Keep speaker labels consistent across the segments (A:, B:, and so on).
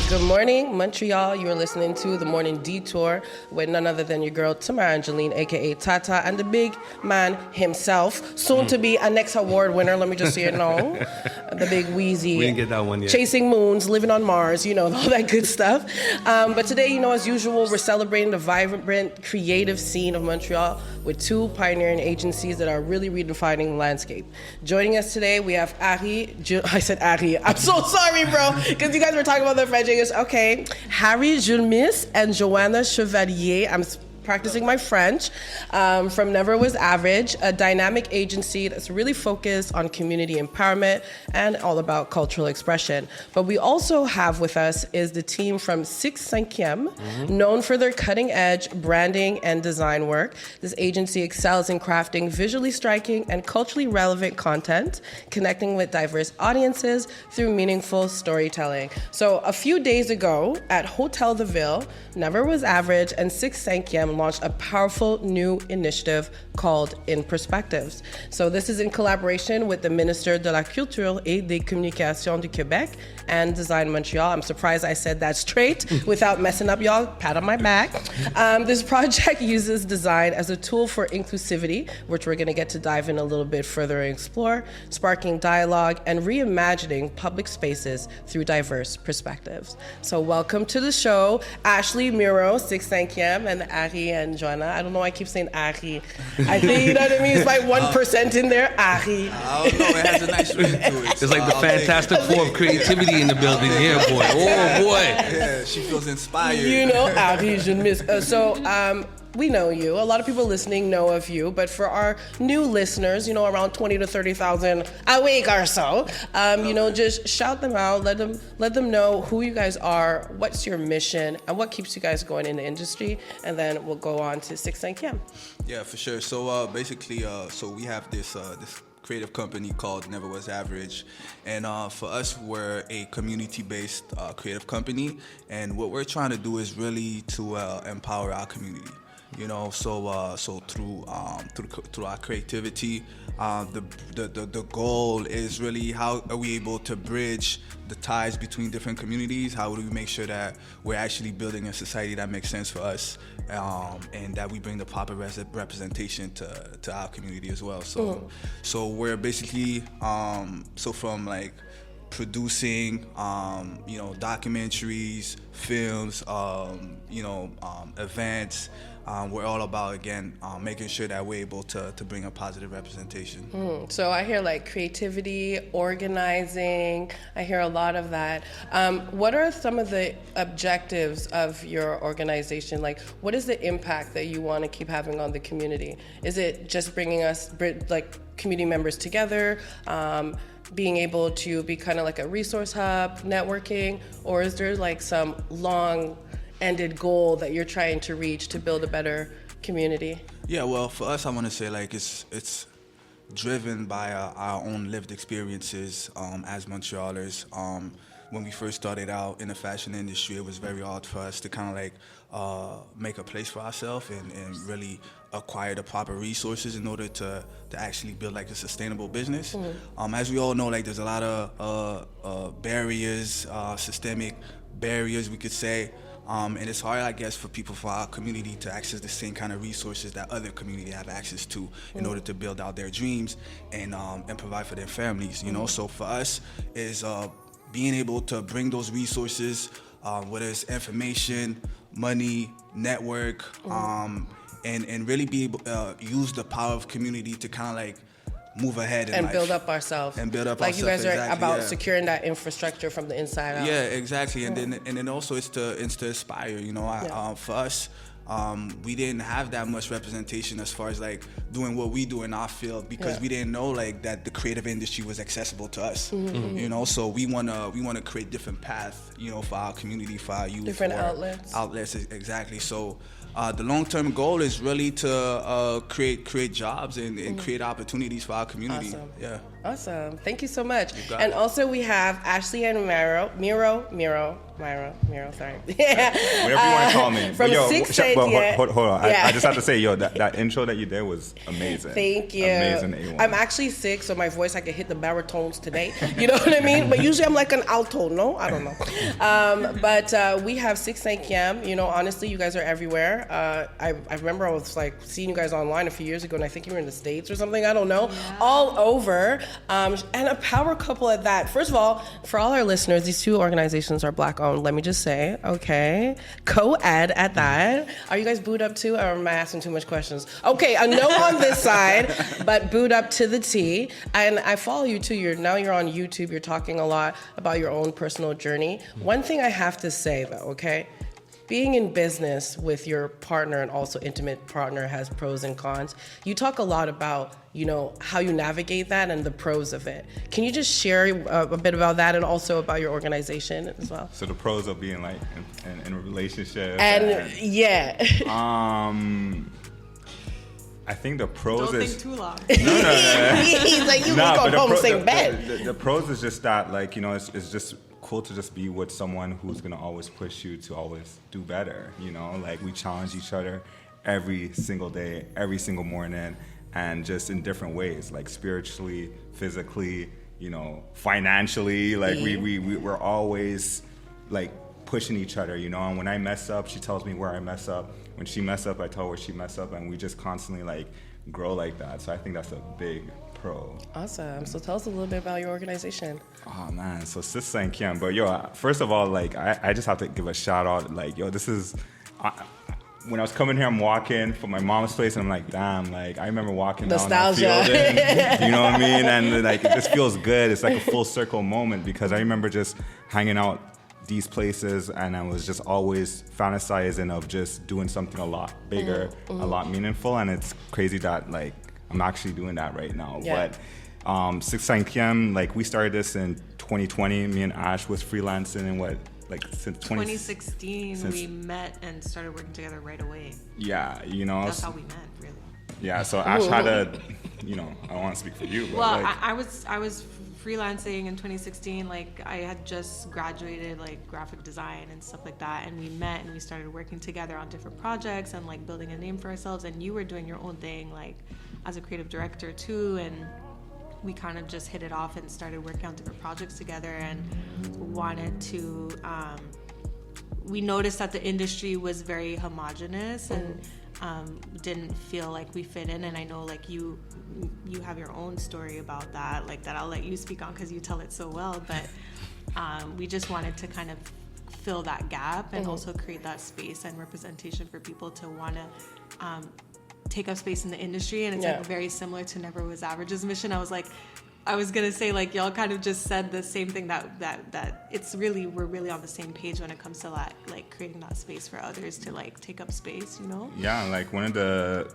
A: Good morning, Montreal. You are listening to The Morning Detour with none other than your girl, Tamara Angeline, a.k.a. Tata, and the big man himself, soon to be a next award winner, let me just say it now. The big Wheezy.
B: We didn't get that one yet.
A: Chasing moons, living on Mars, you know, all that good stuff. But today, you know, as usual, we're celebrating the vibrant, creative scene of Montreal with two pioneering agencies that are really redefining the landscape. Joining us today, we have I said Ari. I'm so sorry, bro, because you guys were talking about the French English. Okay, Harry Julmis and Joanna Chevalier. I'm practicing my French, from Never Was Average, a dynamic agency that's really focused on community empowerment and all about cultural expression. But we also have with us is the team from Cinquième, known for their cutting-edge branding and design work. This agency excels in crafting visually striking and culturally relevant content, connecting with diverse audiences through meaningful storytelling. So a few days ago at Hotel de Ville, Never Was Average and Cinquième launched a powerful new initiative called In Perspectives. So this is in collaboration with the Minister de la Culture et des Communications du Québec and Design Montreal. I'm surprised I said that straight without messing up, y'all. Pat on my back. This project uses design as a tool for inclusivity, which we're going to get to dive in a little bit further and explore, sparking dialogue and reimagining public spaces through diverse perspectives. So welcome to the show, Ashley Miro, Cinquième, and Ari and Joanna. I don't know why I keep saying Ari. I think, you know what I mean? It's like 1% in there, Ari.
C: I don't know, it has a nice ring to it.
B: It's like the Fantastic Four of creativity in the building. Yeah, boy. Oh, boy.
C: Yeah, she feels inspired.
A: You know, Ari, je miss. We know you. A lot of people listening know of you, but for our new listeners, you know, around 20 to 30,000 a week or so, you know, just shout them out, let them know who you guys are, what's your mission, and what keeps you guys going in the industry, and then we'll go on to Cinquième.
C: Yeah, for sure. So basically, so we have this creative company called Never Was Average, and for us, we're a community-based creative company, and what we're trying to do is really to empower our community. You know, so through our creativity, the goal is really how are we able to bridge the ties between different communities? How do we make sure that we're actually building a society that makes sense for us, and that we bring the proper representation to our community as well? So we're basically so from like producing, you know, documentaries, films, you know, events. We're all about, again, making sure that we're able to bring a positive representation.
A: So I hear like creativity, organizing, I hear a lot of that. What are some of the objectives of your organization? Like, what is the impact that you want to keep having on the community? Is it just bringing us, like, community members together, being able to be kind of like a resource hub, networking, or is there like some long-ended goal that you're trying to reach to build a better community?
C: Yeah, well, for us, I want to say like it's driven by our own lived experiences as Montrealers. When we first started out in the fashion industry, it was very hard for us to kind of like make a place for ourselves and really acquire the proper resources in order to actually build like a sustainable business. As we all know, like there's a lot of barriers, systemic barriers, we could say. And it's hard, I guess, for people from our community to access the same kind of resources that other communities have access to in order to build out their dreams and provide for their families, you know? So for us is being able to bring those resources, whether it's information, money, network, and really be able to use the power of community to kind of like move ahead in life.
A: Build up ourselves.
C: And build up
A: like
C: ourselves.
A: You guys are about
C: yeah.
A: securing that infrastructure from the inside out.
C: Yeah, exactly. And then also it's to inspire, you know. For us, we didn't have that much representation as far as like doing what we do in our field because we didn't know like that the creative industry was accessible to us. You know, so we wanna create different paths, you know, for our community, for our youth.
A: Different outlets.
C: Outlets, exactly. So the long-term goal is really to create jobs and create opportunities for our community.
A: Awesome.
C: Yeah.
A: Awesome. Thank you so much.
C: You got
A: and
C: it.
A: Also we have Ashley and Miro, sorry.
D: Whatever you want to call me.
A: From
D: Yo,
A: Cinquième.
D: hold on.
A: Yeah.
D: I just have to say, yo, that intro that you did was amazing.
A: Thank you.
D: Amazing A1.
A: I'm actually sick, so my voice, I can hit the baritones today. You know what I mean? But usually I'm like an alto, no? I don't know. But we have Cinquième. You know, honestly, you guys are everywhere. I remember I was like seeing you guys online a few years ago, and I think you were in the States or something, I don't know. Yeah. All over. And a power couple at that. First of all, for all our listeners, these two organizations are Black owned, let me just say, okay? Co-ed at that. Are you guys booed up too, or am I asking too much questions? Okay, a no on this side, but booed up to the T. And I follow you too. Now you're on YouTube. You're talking a lot about your own personal journey. One thing I have to say though, okay? Being in business with your partner and also intimate partner has pros and cons. You talk a lot about, you know, how you navigate that and the pros of it. Can you just share a bit about that and also about your organization as well?
D: So the pros of being like in a relationship.
A: And yeah.
D: I think the pros
E: Don't
D: is...
E: think too long.
D: No.
A: He's like, you go home same bed.
D: The pros is just that, like, you know, it's just cool to just be with someone who's gonna always push you to always do better, you know? Like, we challenge each other every single day, every single morning, and just in different ways, like spiritually, physically, you know, financially, like we're always like pushing each other, you know? And when I mess up, she tells me where I mess up. When she mess up, I tell her where she mess up, and we just constantly like grow like that. So I think that's a big pro.
A: Awesome. So tell us a little bit about your organization.
D: Oh man, so Cinquième. But yo, first of all, like I just have to give a shout out. Like yo, this is when I was coming here, I'm walking from my mom's place, and I'm like, damn, like I remember walking
A: nostalgia.
D: Down that field, you know what I mean? And like it just feels good. It's like a full circle moment because I remember just hanging out these places, and I was just always fantasizing of just doing something a lot bigger, a lot meaningful, and it's crazy that like I'm actually doing that right now.
A: Yeah.
D: But Cinquième, like we started this in 2020. Me and Ash was freelancing in since
E: 2016 we met and started working together right away.
D: Yeah, you know.
E: That's how we met, really.
D: Yeah, so Ash had a, you know, I don't want to speak for you, but
E: well,
D: like,
E: I was freelancing in 2016. Like I had just graduated like graphic design and stuff like that, and we met and we started working together on different projects and like building a name for ourselves. And you were doing your own thing like as a creative director too, and we kind of just hit it off and started working on different projects together and wanted to we noticed that the industry was very homogenous and didn't feel like we fit in. And I know like you have your own story about that, like that I'll let you speak on because you tell it so well, but we just wanted to kind of fill that gap and also create that space and representation for people to want to take up space in the industry. And it's like very similar to Never Was Average's mission. I was gonna say like y'all kind of just said the same thing that it's really, we're really on the same page when it comes to that, like creating that space for others to like take up space, you know?
D: Yeah, like one of the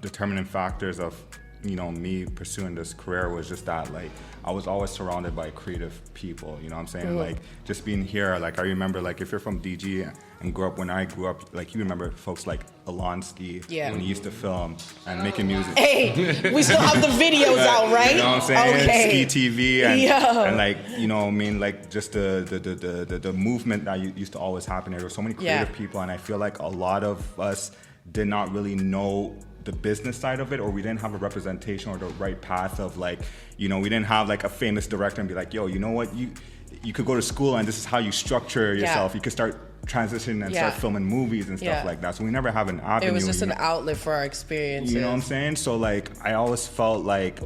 D: determining factors of, you know, me pursuing this career was just that like I was always surrounded by creative people, you know what I'm saying? Like just being here, like I remember like if you're from DG and when I grew up, like you remember folks like Alonsky when he used to film and making music.
A: Hey, we still have the videos out, right?
D: You know what I'm saying?
A: Okay.
D: Ski TV and like, you know, I mean, like just the movement that used to always happen. There were so many creative people, and I feel like a lot of us did not really know the business side of it, or we didn't have a representation or the right path of like, you know, we didn't have like a famous director and be like, yo, you know what, you could go to school and this is how you structure yourself. You could start transitioning and start filming movies and stuff like that. So we never have an avenue.
A: It was just an outlet for our experiences.
D: You know what I'm saying? So like I always felt like,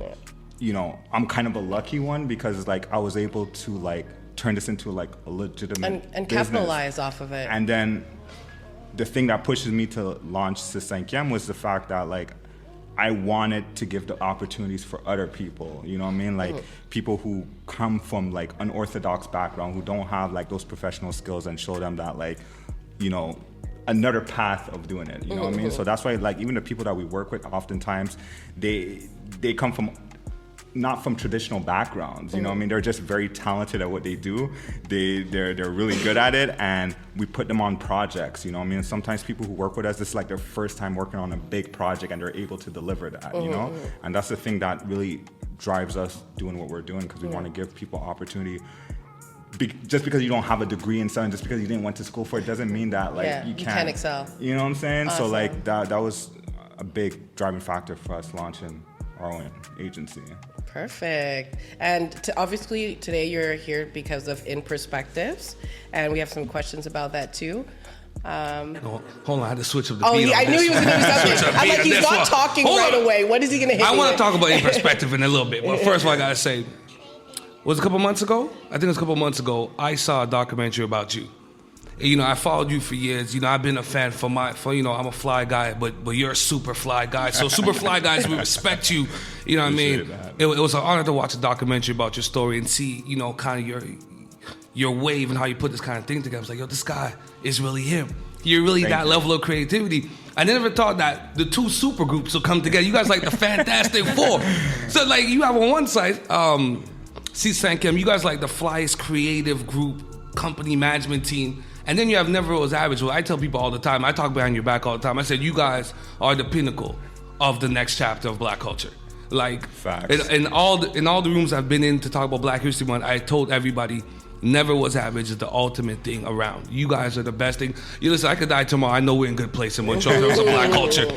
D: you know, I'm kind of a lucky one because like I was able to like turn this into like a legitimate
A: and
D: business.
A: capitalize off of it.
D: And then the thing that pushes me to launch Cinquième was the fact that like I wanted to give the opportunities for other people, you know what I mean? Like people who come from like unorthodox background, who don't have like those professional skills, and show them that like, you know, another path of doing it, you know what I mean? So that's why like even the people that we work with, oftentimes they come from not from traditional backgrounds, you know what I mean? They're just very talented at what they do. They're really good at it, and we put them on projects, you know what I mean? Sometimes people who work with us, this is like their first time working on a big project, and they're able to deliver that, you know? And that's the thing that really drives us doing what we're doing, because we want to give people opportunity. Just because you don't have a degree in something, just because you didn't went to school for it, doesn't mean that like you can't
A: excel.
D: You know what I'm saying?
A: Awesome.
D: So like that was a big driving factor for us launching our own agency.
A: Perfect. And obviously today you're here because of In Perspectives, and we have some questions about that too.
B: Hold on, I had to switch up the
A: Oh,
B: beat.
A: yeah, I knew he was going to do something. I'm like, he's not talking right away. What is he going to hit
B: I
A: me
B: want
A: with?
B: to talk about In Perspective in a little bit. But first of all, I got to say, was it a couple months ago? I think it was a couple months ago, I saw a documentary about you. You know, I followed you for years. You know, I've been a fan for you know, I'm a fly guy, but you're a super fly guy. So super fly guys, we respect you. You know what I mean? It was an honor to watch a documentary about your story and see, you know, kind of your wave and how you put this kind of thing together. I was like, yo, this guy is really him. You're really that level of creativity. I never thought that the two super groups would come together. You guys like the Fantastic Four. So like you have on one side, Cinquième, you guys like the flyest creative group, company management team. And then you have Never Was Average. Well, I tell people all the time, I talk behind your back all the time. I said, you guys are the pinnacle of the next chapter of Black culture. Like, in all the rooms I've been in to talk about Black History Month, I told everybody, Never Was Average is the ultimate thing around. You guys are the best thing. You listen, I could die tomorrow. I know we're in a good place in Montreal in terms of Black culture.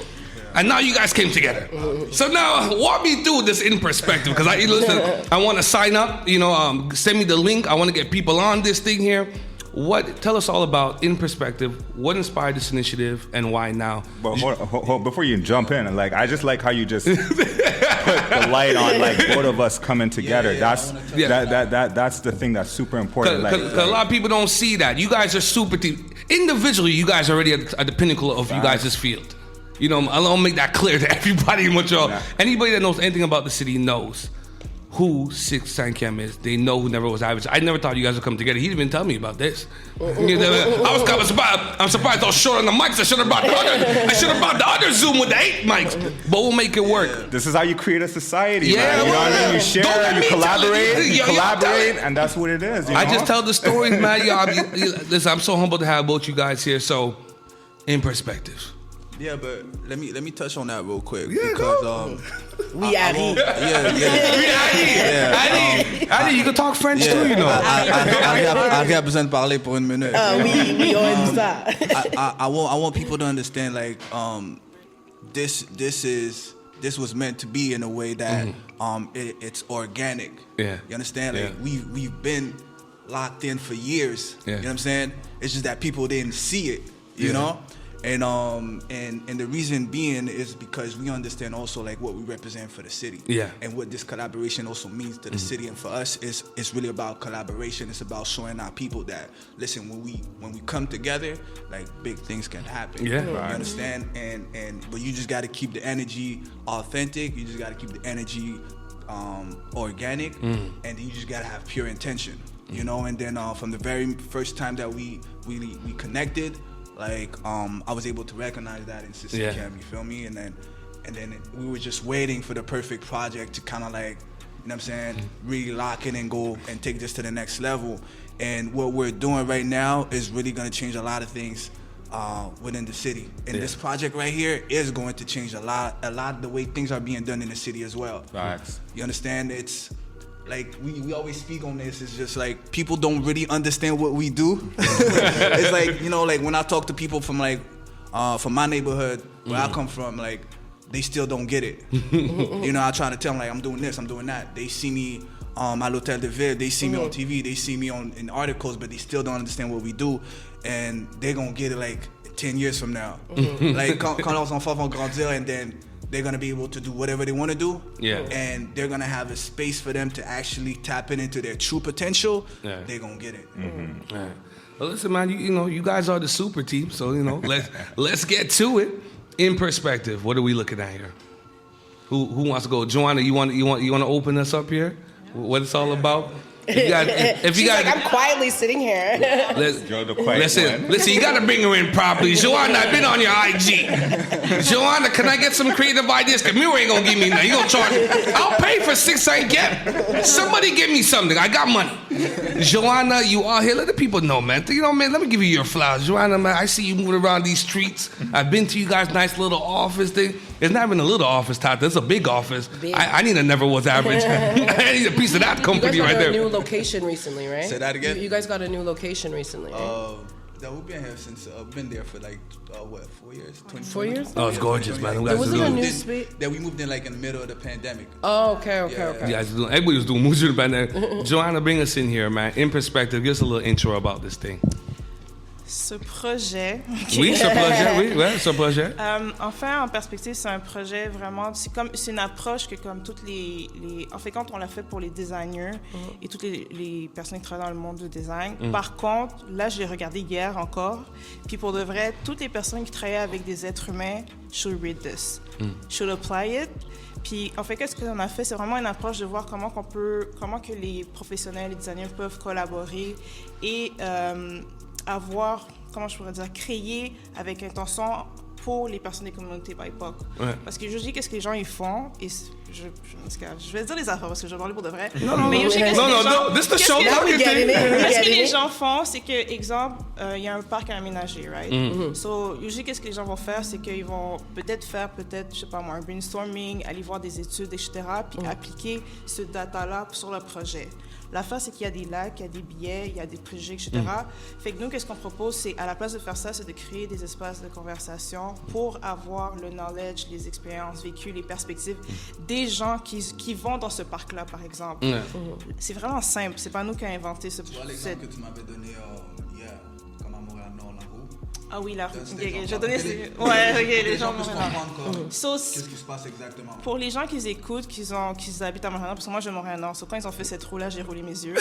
B: And now you guys came together. So now walk me through this In Perspective, because I want to sign up. You know, send me the link. I want to get people on this thing here. Tell us all about In Perspective. What inspired this initiative and why now?
D: But hold, before you jump in, like I just like how you just put the light on like both of us coming together. That's the thing that's super important.
B: Because a lot of people don't see that. You guys are super team. Individually, you guys are already at the pinnacle of you guys' field. You know, I'll make that clear to everybody in Montreal. Yeah. Anybody that knows anything about the city knows who Cinquième is. They know who Never Was Average. I never thought you guys would come together. He didn't even tell me about this. I was kind of surprised. I'm surprised I was short on the mics. I should have brought the other Zoom with the 8 mics. But we'll make it work.
D: This is how you create a society,
B: yeah,
D: man. You know what I mean? You share, you collaborate, and that's what it is. You know?
B: I just tell the stories, man. Listen, I'm so humbled to have both you guys here. So, In Perspective.
C: Yeah, but let me touch on that real quick,
B: yeah,
C: because
A: we Ali.
B: Ali, you can talk French too, you know.
C: I represent parler pour une minute.
A: Oui, on dit ça.
C: I want people to understand, like, this was meant to be in a way that it's organic.
B: Yeah.
C: You understand? Like we've been locked in for years.
B: Yeah.
C: You know what I'm saying? It's just that people didn't see it. You know. And the reason being is because we understand also like what we represent for the city, and what this collaboration also means to the city. And for us, it's really about collaboration. It's about showing our people that, listen, when we come together, like big things can happen.
B: Yeah,
C: you understand? But you just got to keep the energy authentic. You just got to keep the energy organic, and then you just got to have pure intention. You know. And then from the very first time that we connected. Like I was able to recognize that in Cinquième, you feel me? And then we were just waiting for the perfect project to kind of like, you know what I'm saying, really lock in and go and take this to the next level. And what we're doing right now is really going to change a lot of things within the city. And this project right here is going to change a lot the way things are being done in the city as well.
D: Facts.
C: You understand? It's like we always speak on this. It's just like people don't really understand what we do. It's like, you know, like when I talk to people from like from my neighborhood where I come from, like they still don't get it. You know, I try to tell them like I'm doing this, I'm doing that. They see me à l'Hôtel de Ville, they see me on TV, they see me in articles, but they still don't understand what we do, and they're gonna get it like 10 years from now. Like quand leurs enfants vont grandir, and then they're going to be able to do whatever they want to do. Yeah. And they're going to have a space for them to actually tap into their true potential. Yeah. They're going to get it.
B: Mm-hmm. Right. Well, listen, man, you guys are the super team. So, let's get to it. In Perspective, what are we looking at here? Who wants to go? Joanna, you want to open us up here? What it's all about? If you guys,
A: I'm quietly sitting here.
B: Listen, you got to bring her in properly. Joanna, I've been on your IG. Joanna, can I get some creative ideas? Because Miro ain't going to give me nothing. He going to charge me. I'll pay for 6 I get. Somebody give me something. I got money. Joanna, you are here. Let the people know, man. Man, let me give you your flowers. Joanna, man, I see you moving around these streets. I've been to you guys' nice little office thing. It's not even a little office, Tata. It's a big office. I need a Never Was Average. I need a piece of that company right there.
A: You guys got a new location recently, right?
C: Say that again?
A: You guys got a new location recently, right?
C: That we've been here since been there for like 4 years?
A: 4 years?
B: Oh, it's gorgeous, man. Them guys
A: Was
B: are
A: it a
B: doing-
A: new space?
C: That we moved in like in the middle of the pandemic.
A: Oh, okay.
B: You guys are doing, everybody was doing moves back there. Joanna, bring us in here, man. In perspective, give us a little intro about this thing.
F: Ce projet.
B: Oui, ce projet, oui, ouais, ce projet.
F: Enfin, en perspective, c'est un projet vraiment. C'est une approche que, comme toutes les. En fait, quand on l'a fait pour les designers et toutes les personnes qui travaillent dans le monde du design. Par contre, là, je l'ai regardé hier encore. Puis pour de vrai, toutes les personnes qui travaillent avec des êtres humains should read this, should apply it. Puis en fait, qu'est-ce qu'on a fait, c'est vraiment une approche de voir comment que les professionnels, les designers peuvent collaborer et avoir, comment je pourrais dire, créer avec intention pour les personnes des communautés BIPOC.
B: Ouais.
F: Parce que je dis qu'est-ce que les gens ils font et je vais dire les affaires parce que je vais parler pour de vrai.
B: Non,
F: mais je sais qu'est-ce que les gens,
B: this is the show.
A: Now we get it.
F: qu'est-ce que les gens font, c'est que, exemple, il y a un parc à aménager, right? So, usually, qu'est-ce que les gens vont faire, c'est qu'ils vont peut-être faire, je sais pas moi, un brainstorming, aller voir des études, etc., puis appliquer ce data-là sur le projet. L'affaire, c'est qu'il y a des lacs, il y a des billets, il y a des préjugés, etc. Fait que nous, qu'est-ce qu'on propose, c'est, à la place de faire ça, c'est de créer des espaces de conversation pour avoir le knowledge, les expériences vécues, les perspectives des gens qui vont dans ce parc-là, par exemple. C'est vraiment simple. C'est pas nous qui avons inventé ce...
C: Tu vois l'exemple que tu m'avais donné hier, comme à Montréal-Nord, la roue.
F: Ah oui, la roue.
C: Des gens
F: J'ai donné...
C: comprennent.
F: Ouais, ok, les gens
C: puissent comprendre comme
F: So,
C: qu'est-ce qui se passe exactement.
F: pour les gens qui écoutent, qui habitent à Montréal, parce que moi, je viens de Montréal-Nord, so, quand ils ont fait cette roue-là, j'ai roulé mes yeux.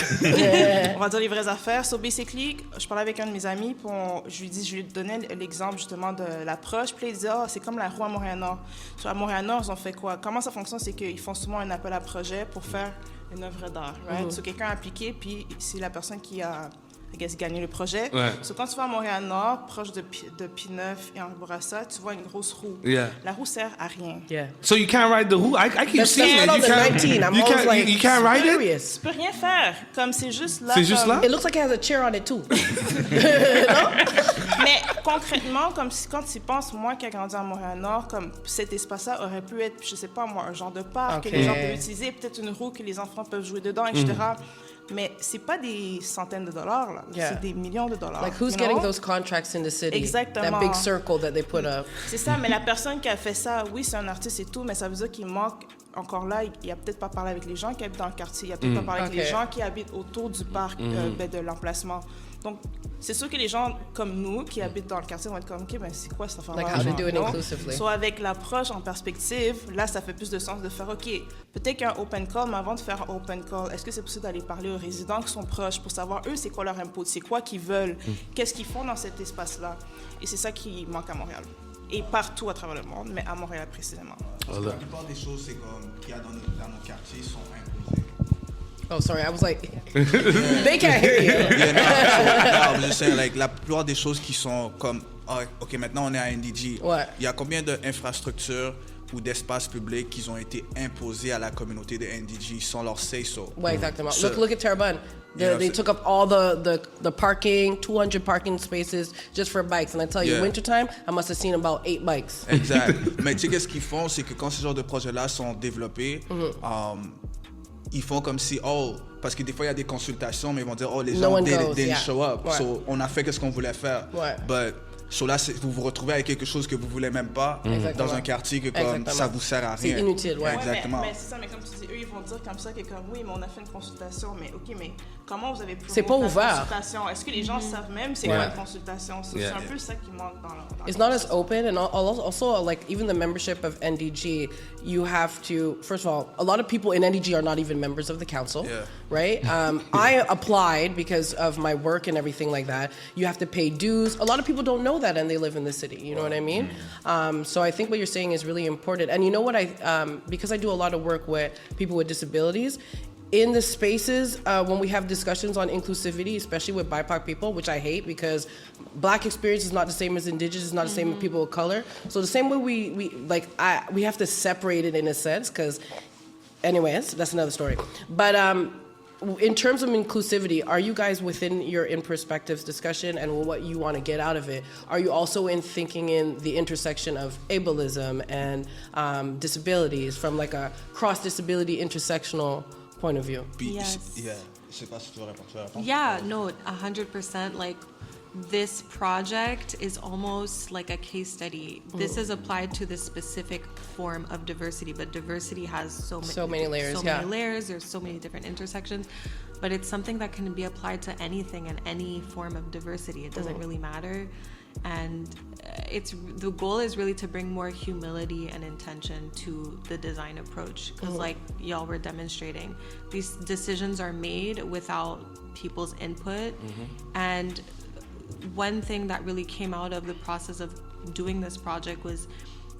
F: On va dire les vraies affaires. So, basically, je parlais avec un de mes amis, puis je lui donnais l'exemple, justement, de l'approche. Puis il disait, c'est comme la roue à Montréal-Nord. So, à Montréal-Nord, ils ont fait quoi? Comment ça fonctionne? C'est qu'ils font souvent un appel à projet pour faire une œuvre d'art, right? So, quelqu'un a appliqué, puis c'est la personne qui a gagné le projet.
B: Ouais.
F: So, quand tu vas à Montréal-Nord, proche de P9 et en Bourassa, tu vois une grosse roue.
B: Yeah.
F: La roue sert à rien.
A: Yeah.
B: So you can't ride the who? I keep
A: That's
B: seeing it.
A: on
B: You
A: the
B: can't,
A: 19. I'm
B: you
A: always
B: can't,
A: like,
B: you can't ride it?
A: serious.
F: Tu peux rien faire. Comme c'est juste là.
B: C'est juste là?
A: It looks like it has a chair on it too.
F: Mais concrètement, comme si, quand tu y penses, moi qui ai grandi à Montréal-Nord, comme cet espace-là aurait pu être, je sais pas moi, un genre de parc que
A: Ok.
F: les gens peuvent utiliser, peut-être une roue que les enfants peuvent jouer dedans, etc. Mais c'est pas des centaines de dollars, là.
A: Yeah.
F: C'est des millions de dollars.
A: Like who's
F: you
A: getting
F: know?
A: those contracts in the city?
F: Exactement.
A: That big circle that they put up.
F: C'est ça, mais la personne qui a fait ça, oui, c'est un artiste et tout, mais ça veut dire qu'il manque, encore là, il a peut-être pas parlé avec les gens qui habitent dans le quartier, il a peut-être pas parlé avec
A: Ok.
F: les gens qui habitent autour du parc, de l'emplacement. Donc, c'est sûr que les gens comme nous, qui habitent dans le quartier, vont être comme, OK, ben c'est quoi cette affaire-là?
A: Like how to do it
F: non?
A: inclusively.
F: So, avec l'approche en perspective, là, ça fait plus de sens de faire, OK, peut-être qu'un open call, mais avant de faire un open call, est-ce que c'est possible d'aller parler aux résidents qui sont proches pour savoir, eux, c'est quoi leur input, c'est quoi qu'ils veulent, qu'est-ce qu'ils font dans cet espace-là? Et c'est ça qui manque à Montréal. Et partout à travers le monde, mais à Montréal précisément.
C: Parce que la plupart des choses, c'est comme qu'il y a dans notre quartier sont imposées.
A: Oh, sorry, I was like, they can't hear you.
C: Yeah, no, I was just saying, like, la plupart des choses qui sont comme, OK, maintenant on est à NDG.
A: Ouais.
C: Il y a combien d'infrastructures ou d'espaces publics qui ont été imposés à la communauté de NDG sans leur say-so?
A: Ouais, exactement.
C: So-
A: Look at Terrebonne.
C: Yeah,
A: They
C: so-
A: took up all the parking, 200 parking spaces just for bikes. And I tell you,
C: Yeah.
A: wintertime, I must have seen about 8 bikes.
C: Exact. Mais tu sais, qu'est-ce qu'ils font, c'est que quand ce genre de projets-là sont développés, ils font comme si, parce que des fois, il y a des consultations, mais ils vont dire, les
A: No
C: gens
A: one
C: didn't
A: goes, yeah.
C: show up.
A: Ouais.
C: So, on a fait ce qu'on voulait faire.
A: Ouais.
C: But, so là, vous vous retrouvez avec quelque chose que vous voulez même pas
A: Exactement.
C: dans un quartier que comme
A: Exactement.
C: ça vous sert à
A: C'est
C: rien.
A: inutile, ouais.
C: Exactement.
F: Mais c'est ça, mais comme tu dis, eux, ils vont dire comme ça que comme, oui, mais on a fait une consultation, mais OK, mais comment vous avez pu
A: C'est pas ouvert.
F: consultation? Est-ce que les gens savent même c'est
A: Ouais.
F: quoi une consultation? C'est
B: Yeah.
F: un peu ça qui manque dans
A: It's not as open, and also like even the membership of NDG, you have to, first of all, a lot of people in NDG are not even members of the council,
C: Yeah.
A: right? I applied because of my work and everything like that. You have to pay dues. A lot of people don't know that, and they live in the city. You know what I mean? So I think what you're saying is really important. And you know what because I do a lot of work with people with disabilities. In the spaces, when we have discussions on inclusivity, especially with BIPOC people, which I hate because Black experience is not the same as Indigenous, is not the same as people of color. So the same way we have to separate it in a sense, because, anyways, that's another story. But in terms of inclusivity, are you guys within your in perspectives discussion and what you want to get out of it? Are you also in thinking in the intersection of ableism and disabilities from like a cross disability intersectional point of view?
C: Puis,
E: Yes.
C: yeah. Je sais pas si tu veux répondre.
E: Yeah, no, 100%. Like, this project is almost like a case study. This is applied to this specific form of diversity, but diversity has so many layers. There's so many different intersections, but it's something that can be applied to anything and any form of diversity. It doesn't really matter. And the goal is really to bring more humility and intention to the design approach, because like y'all were demonstrating, these decisions are made without people's input. And one thing that really came out of the process of doing this project was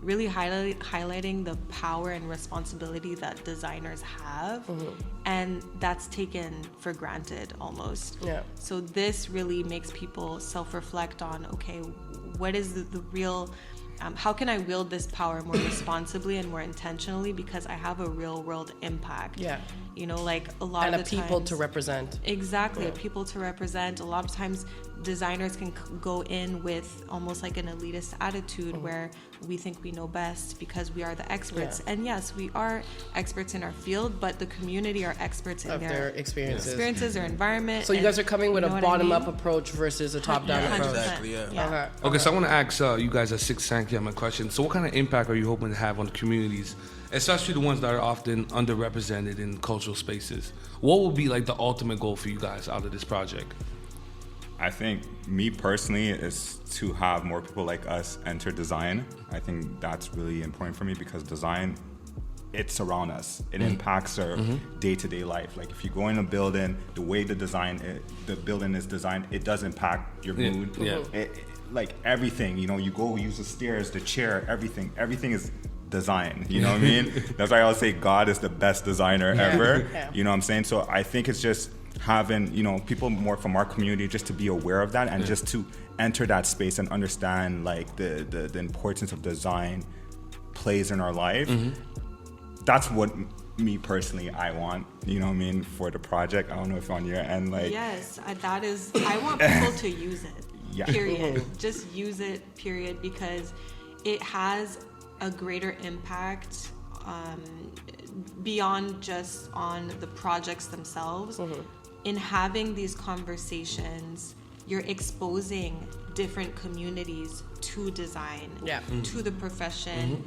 E: really highlighting the power and responsibility that designers have, and that's taken for granted almost. So this really makes people self-reflect on, okay, what is the real, how can I wield this power more responsibly and more intentionally, because I have a real world impact. You know, like a lot
A: and
E: of the times,
A: people to represent.
E: Exactly, people to represent. A lot of times designers can go in with almost like an elitist attitude where we think we know best because we are the experts. And yes, we are experts in our field, but the community are experts in their experiences, their environment.
A: So you guys are coming with a bottom-up approach versus a top-down approach.
C: Exactly,
B: Okay, so I want to ask you guys at Cinquième a question. So what kind of impact are you hoping to have on the communities, especially the ones that are often underrepresented in cultural spaces? What would be like the ultimate goal for you guys out of this project?
D: I think me personally is to have more people like us enter design. I think that's really important for me because design, it's around us. It impacts our day-to-day life. Like if you go in a building, the way the building is designed, it does impact your mood. Like everything, you know, you go use the stairs, the chair, everything is design, you know what I mean? That's why I always say God is the best designer ever. You know what I'm saying? So I think it's just having, you know, people more from our community just to be aware of that and just to enter that space and understand like the importance of design plays in our life. That's what me personally I want, you know what I mean, for the project. I don't know if on your end, like
E: yes, that is, I want people to use it. Period. Just use it, period, because it has a greater impact beyond just on the projects themselves. In having these conversations, you're exposing different communities to design, to the profession,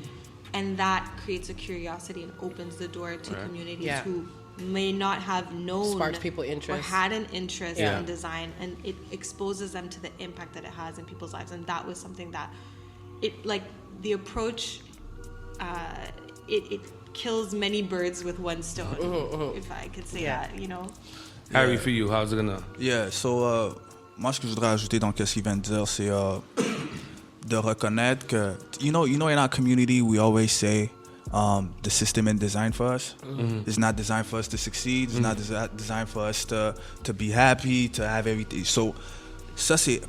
E: and that creates a curiosity and opens the door to communities who may not have known
A: sparks people interest
E: or had an interest in design, and it exposes them to the impact that it has in people's lives. And that was something that it, like the approach, it kills many birds with one stone, if I could say that, you know.
B: Harry, for you, how's it gonna?
C: Moi, ce que je voudrais ajouter dans ce qu'il vient de dire, c'est de reconnaître que, you know, in our community, we always say the system isn't designed for us. It's not designed for us to succeed. It's not designed for us to be happy, to have everything. So, ça, c'est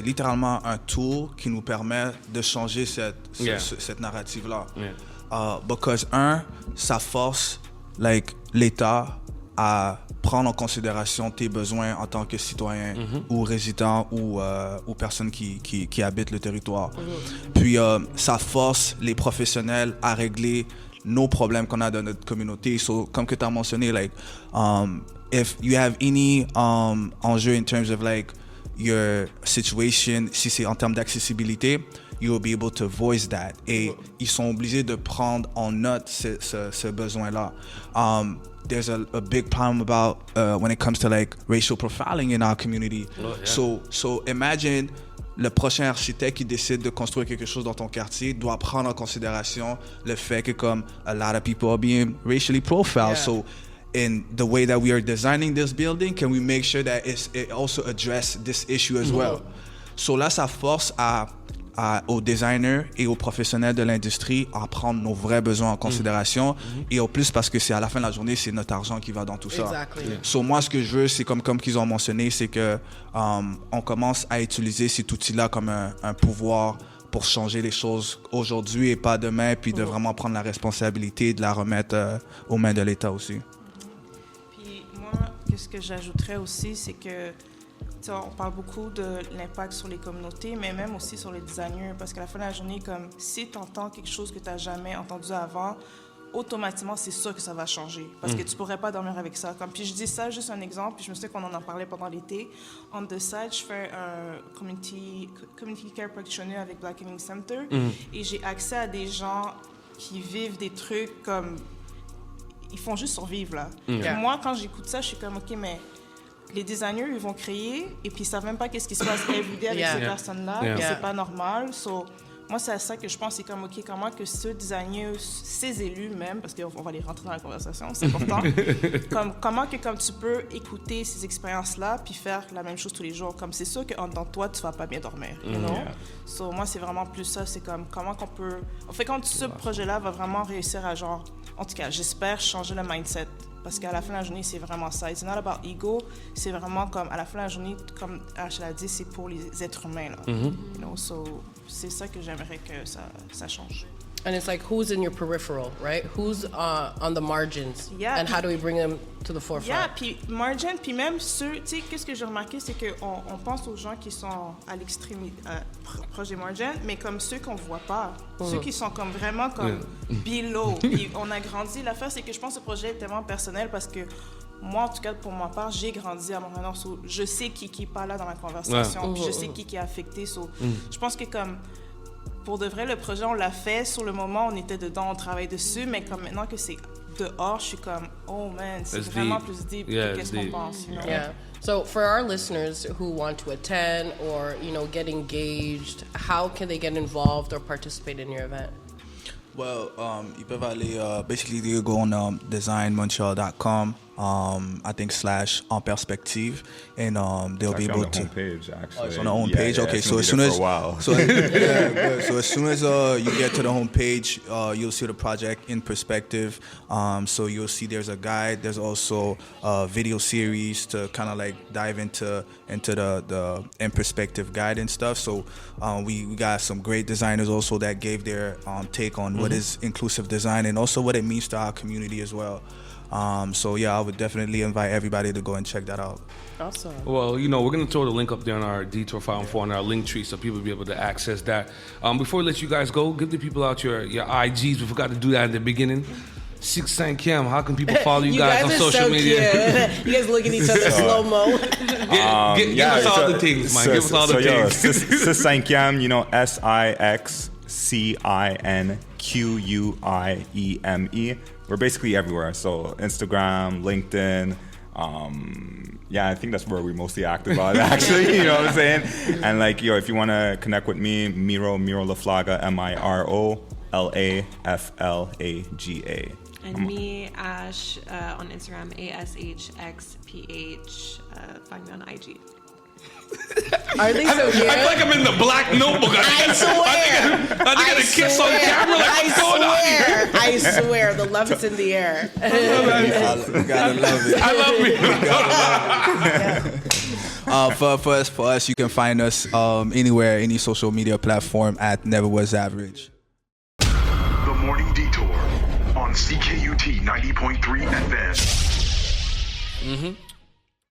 C: littéralement un tool qui nous permet de changer cette narrative-là. Because, ça force l'État à prendre en considération tes besoins en tant que citoyen ou résident ou personne qui habite le territoire. Puis ça force les professionnels à régler nos problèmes qu'on a dans notre communauté. So, comme que tu as mentionné, like, if you have any enjeu in terms of like your situation, si c'est en termes d'accessibilité, you will be able to voice that. Et ils sont obligés de prendre en note ce besoin-là. There's a big problem about when it comes to like racial profiling in our community. So imagine le prochain architecte qui décide de construire quelque chose dans ton quartier doit prendre en considération le fait que comme a lot of people are being racially profiled. So in the way that we are designing this building, can we make sure that it also address this issue as well? So là, ça force aux designers et aux professionnels de l'industrie à prendre nos vrais besoins en considération et au plus parce que c'est à la fin de la journée, c'est notre argent qui va dans tout ça. So moi, ce que je veux, c'est comme qu'ils ont mentionné, c'est que on commence à utiliser cet outil-là comme un pouvoir pour changer les choses aujourd'hui et pas demain, puis de vraiment prendre la responsabilité de la remettre aux mains de l'État aussi.
F: Puis moi, ce que j'ajouterais aussi, c'est que on parle beaucoup de l'impact sur les communautés, mais même aussi sur les designers, parce qu'à la fin de la journée, comme si tu entends quelque chose que tu n'as jamais entendu avant, automatiquement, c'est sûr que ça va changer. Parce que tu pourrais pas dormir avec ça. Comme, puis je dis ça, juste un exemple, puis je me souviens qu'on en parlait pendant l'été. On the side, je fais un community care practitioner avec Black Healing Center. Et j'ai accès à des gens qui vivent des trucs comme... Ils font juste survivre, là. Moi, quand j'écoute ça, je suis comme, OK, mais les designers, ils vont créer et puis ils savent même pas qu'est-ce qui se passe everyday avec ces personnes-là. Puis c'est pas normal. So, moi, c'est à ça que je pense, c'est comme, OK, comment que ce designer, ces élus même, parce qu'on va les rentrer dans la conversation, c'est important, comment que comme tu peux écouter ces expériences-là puis faire la même chose tous les jours. Comme c'est sûr que dans toi, tu vas pas bien dormir, you know? So, moi, c'est vraiment plus ça, c'est comme comment qu'on peut... En fait, quand ce projet-là va vraiment réussir à genre, en tout cas, j'espère changer le mindset. Parce qu'à la fin de la journée, c'est vraiment ça. It's not about ego. C'est vraiment comme, à la fin de la journée, comme Ash l'a dit, c'est pour les êtres humains. Là. You know, so, c'est ça que j'aimerais que ça change.
A: And it's like, who's in your peripheral, right? Who's on the margins?
F: Yeah,
A: and how do we bring them to the forefront?
F: Yeah, puis margin, puis même ceux, tu sais, qu'est-ce que j'ai remarqué, c'est qu'on pense aux gens qui sont à l'extrême, proche des margins, mais comme ceux qu'on voit pas, ceux qui sont comme vraiment comme below. Puis on a grandi. L'affaire, c'est que je pense que ce projet est tellement personnel parce que moi, en tout cas, pour ma part, j'ai grandi à Montréal. So, je sais qui est pas là dans la conversation, puis je sais qui est affecté. So, je pense que comme pour de vrai, le projet, on l'a fait. Sur le moment, on était dedans, on travaille dessus. Mais comme maintenant que c'est dehors, je suis comme, oh man, c'est vraiment plus deep que qu'est-ce qu'on pense. You know?
A: Yeah. So for our listeners who want to attend or, you know, get engaged, how can they get involved or participate in your event?
C: Well, ils peuvent aller, basically, they go on designmontreal.com, I think /en perspective, and they'll be able to.
D: On the homepage, actually.
C: It's on the homepage. Okay, so as soon as so as soon as you get to the homepage, you'll see the project in perspective. So you'll see there's a guide. There's also a video series to kind of like dive into the in perspective guide and stuff. So we got some great designers also that gave their take on what is inclusive design and also what it means to our community as well. So yeah, I would definitely invite everybody to go and check that out.
A: Awesome.
B: Well, you know, we're going to throw the link up there on our Detour 514 on our link tree so people will be able to access that. Before we let you guys go, give the people out your IGs. We forgot to do that at the beginning. Cinquième, how can people follow you guys on social media?
A: You guys look at each other slow-mo.
B: Give us all the things, man. Give us all the things.
D: Cinquième, you know, SIXCINQUIEME. We're basically everywhere. So Instagram, LinkedIn. Yeah, I think that's where we're mostly active on, actually. You know what I'm saying? And like, yo, if you want to connect with me, Miro Laflaga, MIROLAFLAGA.
E: And me, Ash, on Instagram, ASHXPH. Find me on IG.
A: Are they so weird?
B: I feel like I'm in the black notebook.
A: I swear.
B: I think I got a kiss on camera. Like, what's going on here?
A: I swear. The love is in the air.
C: You gotta love it.
B: I love it.
C: For us, you can find us anywhere, any social media platform at Never Was Average.
G: The Morning Detour on CKUT 90.3 FM.